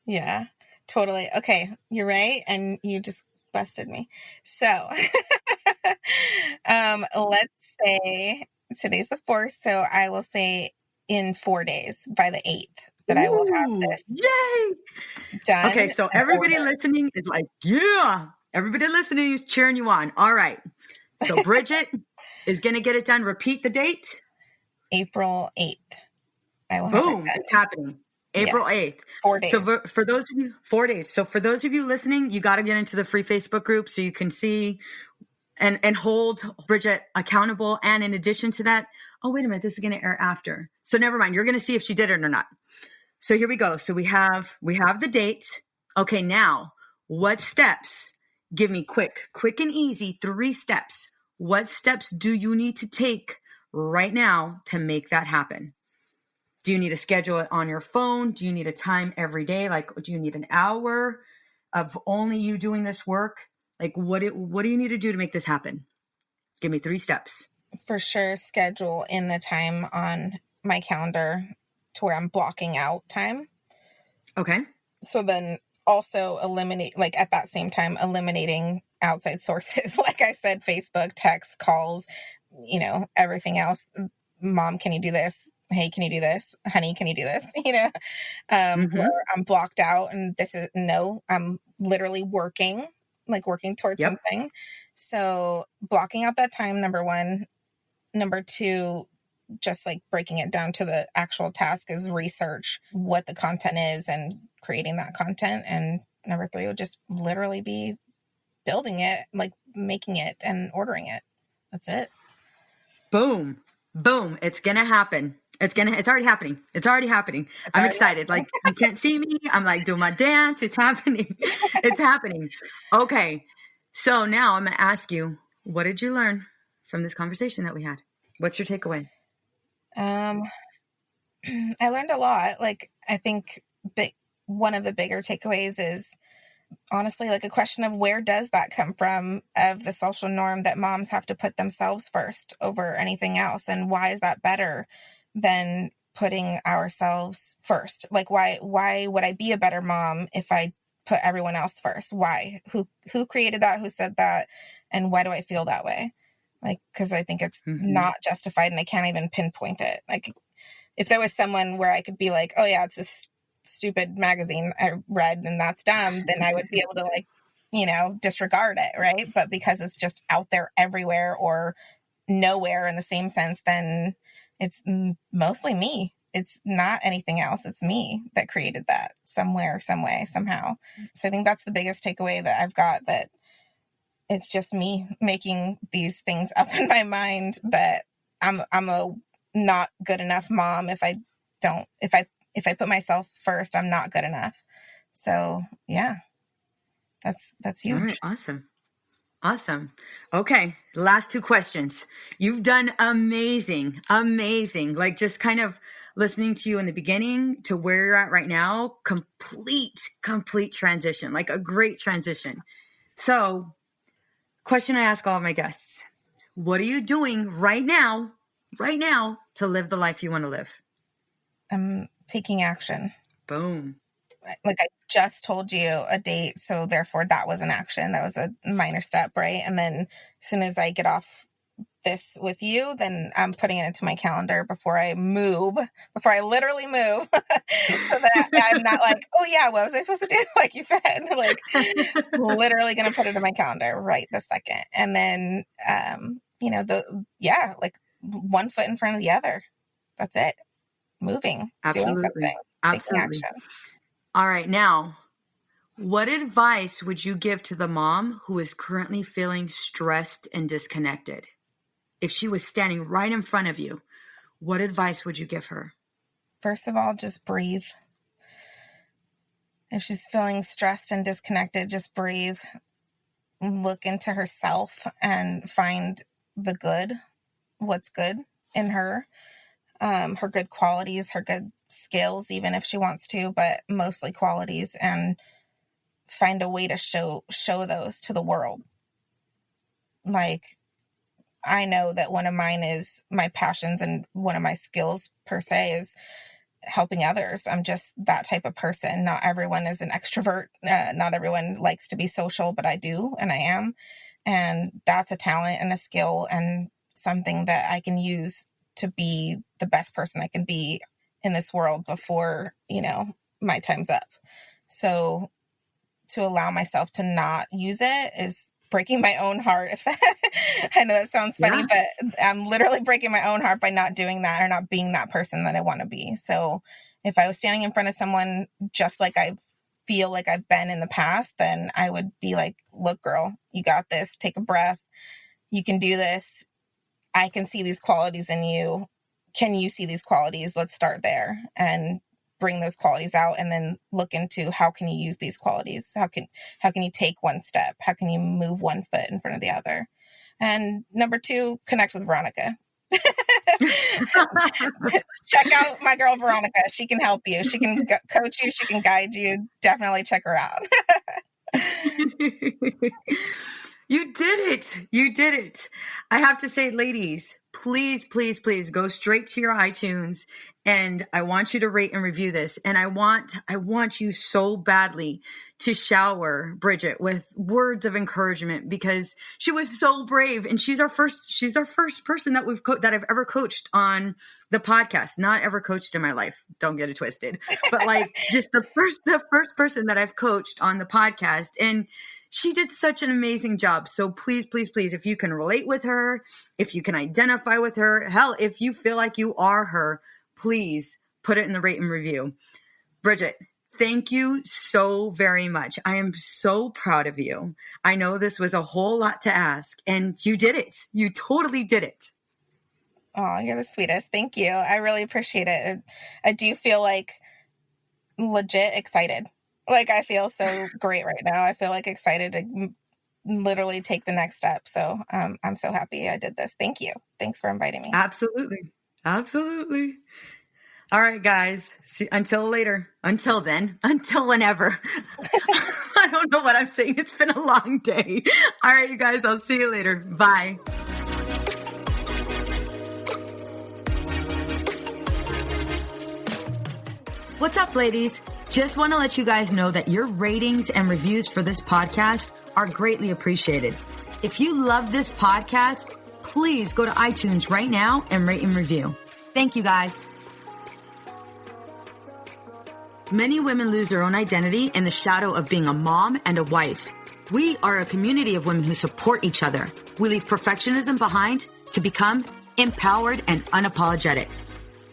Yeah, totally. Okay, you're right. And you just busted me. So let's say today's the 4th. So I will say in 4 days by the 8th that I will have this Yay! done. Okay, so everybody listening is like, yeah. Everybody listening is cheering you on. All right. So Bridget is going to get it done. Repeat the date. April 8th. I will Boom. have it It's happening. April 8th. 4 days. So for those of you, 4 days. So for those of you listening, you got to get into the free Facebook group so you can see and hold Bridget accountable. And in addition to that, oh, wait a minute, this is going to air after. So never mind. You're going to see if she did it or not. So here we go. So we have the date. Okay. Now what steps? Give me quick and easy 3 steps. What steps do you need to take right now to make that happen? Do you need to schedule it on your phone? Do you need a time every day? Like, do you need an hour of only you doing this work? Like, what do you need to do to make this happen? Give me 3 steps. For sure, schedule in the time on my calendar to where I'm blocking out time. Okay. So then also eliminate, like at that same time, eliminating outside sources. Like I said, Facebook, text, calls, everything else. Mom, can you do this? Hey, can you do this? Honey, can you do this? Where I'm blocked out and I'm literally working towards something. So blocking out that time, number 1. Number 2, just like breaking it down to the actual task is research what the content is and creating that content. And number 3 would just literally be building it, like making it and ordering it. That's it. Boom. Boom. It's going to happen. It's already happening. I'm excited. Like you can't see me. I'm like doing my dance. It's happening. It's happening. Okay. So now I'm going to ask you, what did you learn from this conversation that we had? What's your takeaway? I learned a lot. Like, I think one of the bigger takeaways is honestly like a question of where does that come from, of the social norm that moms have to put themselves first over anything else. And why is that better than putting ourselves first? Like, why would I be a better mom if I put everyone else first? Why? Who created that? Who said that? And why do I feel that way? Like, because I think it's not justified and I can't even pinpoint it. Like, if there was someone where I could be like, oh yeah, it's this stupid magazine I read and that's dumb, then I would be able to disregard it, right? But because it's just out there everywhere or nowhere in the same sense, then it's mostly me. It's not anything else. It's me that created that somewhere, some way, somehow. So I think that's the biggest takeaway that I've got, that it's just me making these things up in my mind that I'm a not good enough mom if I put myself first, I'm not good enough. So yeah, that's huge. All right, awesome. Okay, last 2 questions. You've done amazing. Like just kind of listening to you in the beginning to where you're at right now, complete transition, like a great transition. So, question I ask all of my guests: what are you doing right now to live the life you want to live? I'm taking action. Boom. Like I just told you a date, so therefore that was an action. That was a minor step, right? And then as soon as I get off this with you, then I'm putting it into my calendar before I literally move, so that I'm not like, oh yeah, what was I supposed to do? Like you said, like literally going to put it in my calendar right this second. And then, like one foot in front of the other. That's it. Moving, Absolutely. doing something, Absolutely. taking action. All right. Now, what advice would you give to the mom who is currently feeling stressed and disconnected? If she was standing right in front of you, what advice would you give her? First of all, just breathe. If she's feeling stressed and disconnected, just breathe. Look into herself and find the good, what's good in her, her good qualities, her good skills, even if she wants to, but mostly qualities, and find a way to show those to the world. Like, I know that one of mine is my passions, and one of my skills per se is helping others. I'm just that type of person. Not everyone is an extrovert. Not everyone likes to be social, but I do, and I am. And that's a talent and a skill and something that I can use to be the best person I can be in this world before, my time's up. So to allow myself to not use it is breaking my own heart. I know that sounds funny, but I'm literally breaking my own heart by not doing that or not being that person that I want to be. So if I was standing in front of someone just like I feel like I've been in the past, then I would be like, look, girl, you got this. Take a breath. You can do this. I can see these qualities in you. Can you see these qualities? Let's start there and bring those qualities out, and then look into how can you use these qualities? How can you take one step? How can you move one foot in front of the other? And number 2, connect with Veronica. Check out my girl, Veronica. She can help you. She can coach you. She can guide you. Definitely check her out. You did it. You did it. I have to say, ladies, please, please, please go straight to your iTunes, and I want you to rate and review this. And I want you so badly to shower Bridget with words of encouragement, because she was so brave, and she's our first person that that I've ever coached on the podcast. Not ever coached in my life. Don't get it twisted, but like just the first person that I've coached on the podcast. And she did such an amazing job. So please, please, please, if you can relate with her, if you can identify with her, hell, if you feel like you are her, please put it in the rate and review. Bridget, thank you so very much. I am so proud of you. I know this was a whole lot to ask, and you did it. You totally did it. Oh, you're the sweetest. Thank you. I really appreciate it. I do feel like legit excited. Like, I feel so great right now. I feel like excited to literally take the next step. So I'm so happy I did this. Thank you. Thanks for inviting me. Absolutely. Absolutely. All right, guys. See, until later. Until then. Until whenever. I don't know what I'm saying. It's been a long day. All right, you guys. I'll see you later. Bye. What's up, ladies? Just want to let you guys know that your ratings and reviews for this podcast are greatly appreciated. If you love this podcast, please go to iTunes right now and rate and review. Thank you, guys. Many women lose their own identity in the shadow of being a mom and a wife. We are a community of women who support each other. We leave perfectionism behind to become empowered and unapologetic.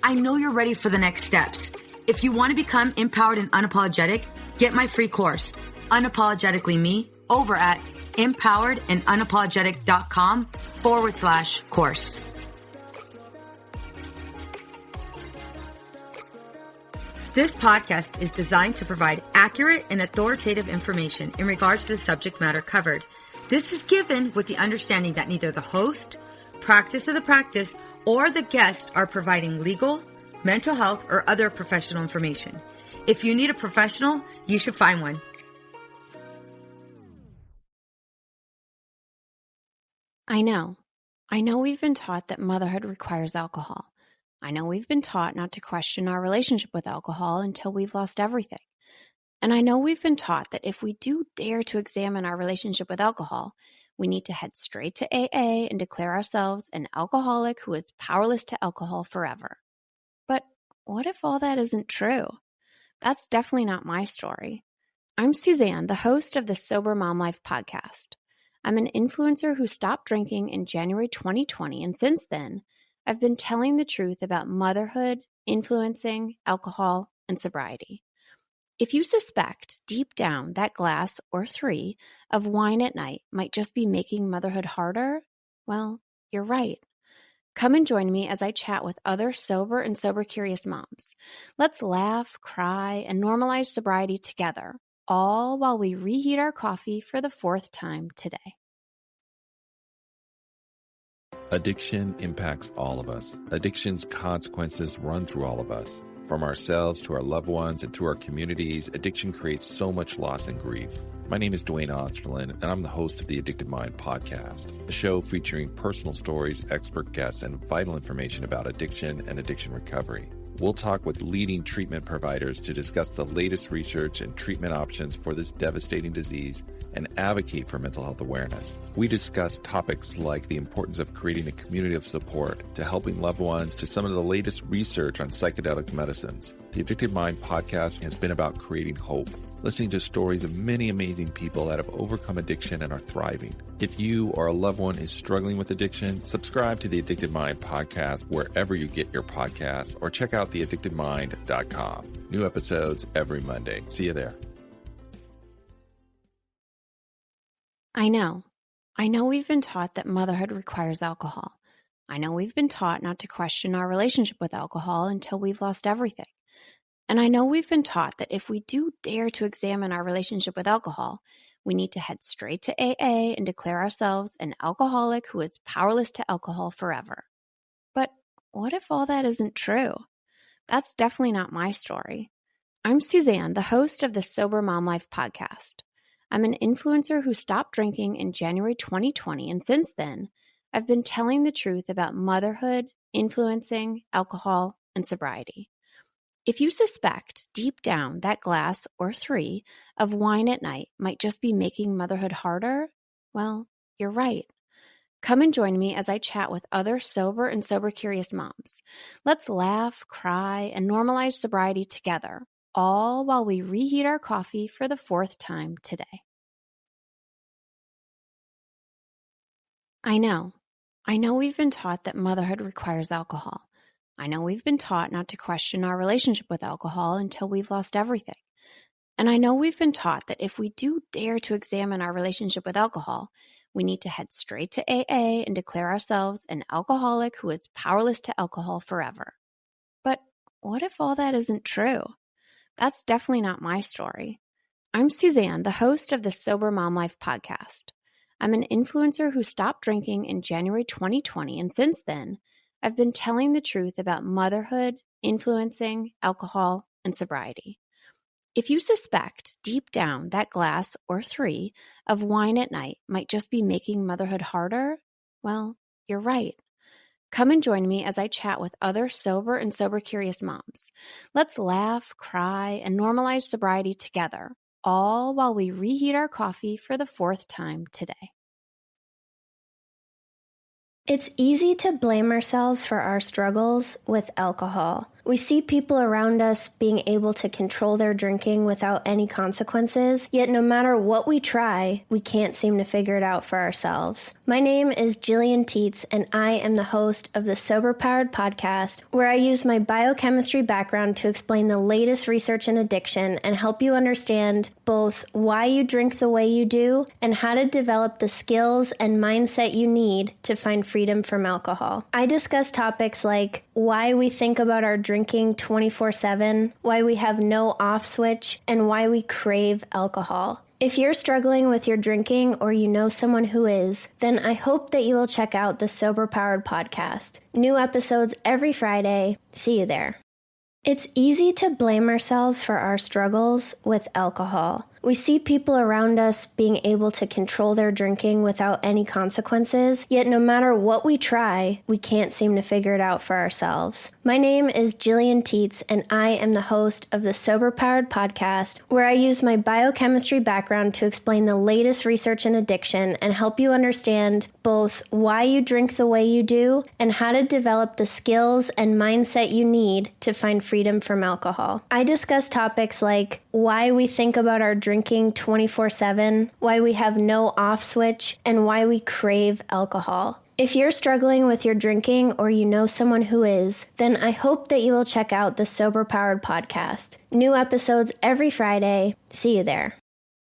I know you're ready for the next steps. If you want to become empowered and unapologetic, get my free course, Unapologetically Me, over at empoweredandunapologetic.com/course. This podcast is designed to provide accurate and authoritative information in regards to the subject matter covered. This is given with the understanding that neither the host, practice of the practice, or the guest are providing legal, mental health, or other professional information. If you need a professional, you should find one. I know we've been taught that motherhood requires alcohol. I know we've been taught not to question our relationship with alcohol until we've lost everything. And I know we've been taught that if we do dare to examine our relationship with alcohol, we need to head straight to AA and declare ourselves an alcoholic who is powerless to alcohol forever. But what if all that isn't true? That's definitely not my story. I'm Suzanne, the host of the Sober Mom Life podcast. I'm an influencer who stopped drinking in January 2020, and since then, I've been telling the truth about motherhood, influencing, alcohol, and sobriety. If you suspect deep down that glass or 3 of wine at night might just be making motherhood harder, well, you're right. Come and join me as I chat with other sober and sober-curious moms. Let's laugh, cry, and normalize sobriety together, all while we reheat our coffee for the 4th time today. Addiction impacts all of us. Addiction's consequences run through all of us. From ourselves to our loved ones and through our communities, addiction creates so much loss and grief. My name is Dwayne Osterlin, and I'm the host of the Addicted Mind podcast, a show featuring personal stories, expert guests, and vital information about addiction and addiction recovery. We'll talk with leading treatment providers to discuss the latest research and treatment options for this devastating disease and advocate for mental health awareness. We discuss topics like the importance of creating a community of support to helping loved ones to some of the latest research on psychedelic medicines. The Addicted Mind podcast has been about creating hope, listening to stories of many amazing people that have overcome addiction and are thriving. If you or a loved one is struggling with addiction, subscribe to the Addicted Mind podcast wherever you get your podcasts, or check out theaddictedmind.com. New episodes every Monday. See you there. I know we've been taught that motherhood requires alcohol. I know we've been taught not to question our relationship with alcohol until we've lost everything. And I know we've been taught that if we do dare to examine our relationship with alcohol, we need to head straight to AA and declare ourselves an alcoholic who is powerless to alcohol forever. But what if all that isn't true? That's definitely not my story. I'm Suzanne, the host of the Sober Mom Life podcast. I'm an influencer who stopped drinking in January 2020, and since then, I've been telling the truth about motherhood, influencing, alcohol, and sobriety. If you suspect deep down that glass or 3 of wine at night might just be making motherhood harder, well, you're right. Come and join me as I chat with other sober and sober-curious moms. Let's laugh, cry, and normalize sobriety together, all while we reheat our coffee for the 4th time today. I know we've been taught that motherhood requires alcohol. I know we've been taught not to question our relationship with alcohol until we've lost everything. And I know we've been taught that if we do dare to examine our relationship with alcohol, we need to head straight to AA and declare ourselves an alcoholic who is powerless to alcohol forever. But what if all that isn't true? That's definitely not my story. I'm Suzanne, the host of the Sober Mom Life podcast. I'm an influencer who stopped drinking in January 2020, and since then, I've been telling the truth about motherhood, influencing, alcohol, and sobriety. If you suspect deep down that glass or 3 of wine at night might just be making motherhood harder, well, you're right. Come and join me as I chat with other sober and sober-curious moms. Let's laugh, cry, and normalize sobriety together, all while we reheat our coffee for the 4th time today. It's easy to blame ourselves for our struggles with alcohol. We see people around us being able to control their drinking without any consequences, yet no matter what we try, we can't seem to figure it out for ourselves. My name is Jillian Teets, and I am the host of the Sober Powered podcast, where I use my biochemistry background to explain the latest research in addiction and help you understand both why you drink the way you do and how to develop the skills and mindset you need to find freedom from alcohol. I discuss topics like why we think about our drinking 24/7, why we have no off switch, and why we crave alcohol. If you're struggling with your drinking or you know someone who is, then I hope that you will check out the Sober Powered podcast. New episodes every Friday. See you there. It's easy to blame ourselves for our struggles with alcohol. We see people around us being able to control their drinking without any consequences, yet no matter what we try, we can't seem to figure it out for ourselves. My name is Jillian Teets, and I am the host of the Sober Powered podcast, where I use my biochemistry background to explain the latest research in addiction and help you understand both why you drink the way you do and how to develop the skills and mindset you need to find freedom from alcohol. I discuss topics like why we think about our drinking 24/7, why we have no off switch, and why we crave alcohol. If you're struggling with your drinking or you know someone who is, then I hope that you will check out the Sober Powered podcast. New episodes every Friday. See you there.